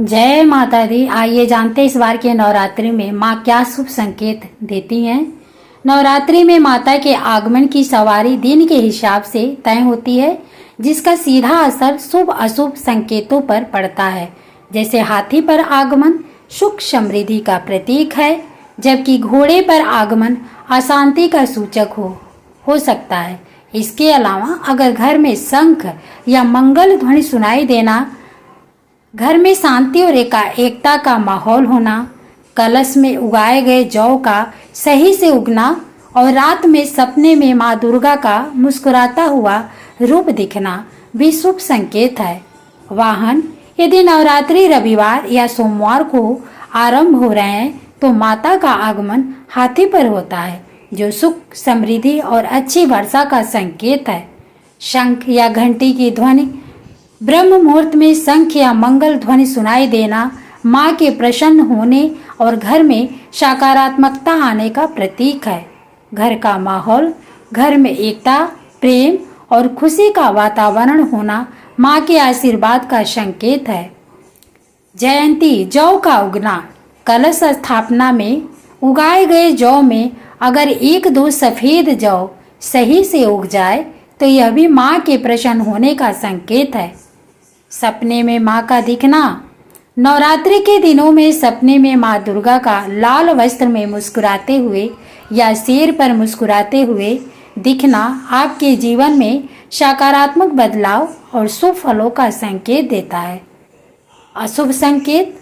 जय माता दी। आइए जानते हैं इस बार के नवरात्रि में माँ क्या शुभ संकेत देती हैं। नवरात्रि में माता के आगमन की सवारी दिन के हिसाब से तय होती है, जिसका सीधा असर शुभ अशुभ संकेतों पर पड़ता है। जैसे हाथी पर आगमन सुख समृद्धि का प्रतीक है, जबकि घोड़े पर आगमन अशांति का सूचक हो सकता है। इसके अलावा अगर घर में शंख या मंगल ध्वनि सुनाई देना, घर में शांति और एकता का माहौल होना, कलश में उगाए गए जौ का सही से उगना और रात में सपने में माँ दुर्गा का मुस्कुराता हुआ रूप दिखना भी शुभ संकेत है। वाहन, यदि नवरात्रि रविवार या सोमवार को आरंभ हो रहे हैं तो माता का आगमन हाथी पर होता है, जो सुख समृद्धि और अच्छी वर्षा का संकेत है। शंख या घंटी की ध्वनि, ब्रह्म मुहूर्त में शंख या मंगल ध्वनि सुनाई देना माँ के प्रसन्न होने और घर में सकारात्मकता आने का प्रतीक है। घर का माहौल, घर में एकता, प्रेम और खुशी का वातावरण होना माँ के आशीर्वाद का संकेत है। जयंती, जौ का उगना, कलश स्थापना में उगाए गए जौ में अगर एक दो सफेद जौ सही से उग जाए तो यह भी माँ के प्रसन्न होने का संकेत है। सपने में माँ का दिखना, नवरात्रि के दिनों में सपने में माँ दुर्गा का लाल वस्त्र में मुस्कुराते हुए या सिर पर मुस्कुराते हुए दिखना आपके जीवन में सकारात्मक बदलाव और शुभ फलों का संकेत देता है। अशुभ संकेत,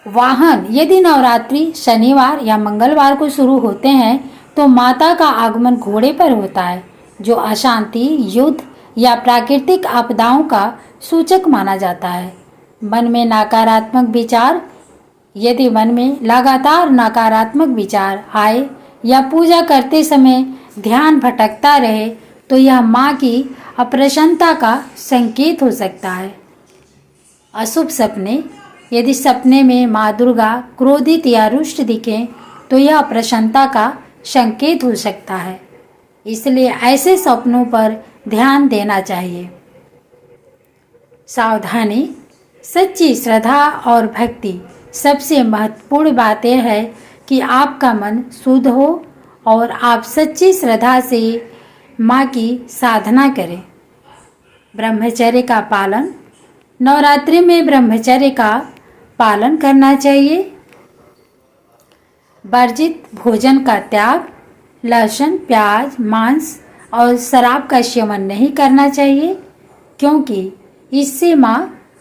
वाहन, यदि नवरात्रि शनिवार या मंगलवार को शुरू होते हैं तो माता का आगमन घोड़े पर होता है, जो अशांति, युद्ध या प्राकृतिक आपदाओं का सूचक माना जाता है। मन में नकारात्मक विचार, यदि मन में लगातार नकारात्मक विचार आए या पूजा करते समय ध्यान भटकता रहे तो यह माँ की अप्रसन्नता का संकेत हो सकता है। अशुभ सपने, यदि सपने में माँ दुर्गा क्रोधित या रुष्ट दिखें तो यह अप्रसन्नता का संकेत हो सकता है, इसलिए ऐसे सपनों पर ध्यान देना चाहिए। सावधानी, सच्ची श्रद्धा और भक्ति, सबसे महत्वपूर्ण बात यह है कि आपका मन शुद्ध हो और आप सच्ची श्रद्धा से माँ की साधना करें। ब्रह्मचर्य का पालन, नवरात्रि में ब्रह्मचर्य का पालन करना चाहिए। वर्जित भोजन का त्याग, लहसुन, प्याज, मांस और शराब का सेवन नहीं करना चाहिए, क्योंकि इससे माँ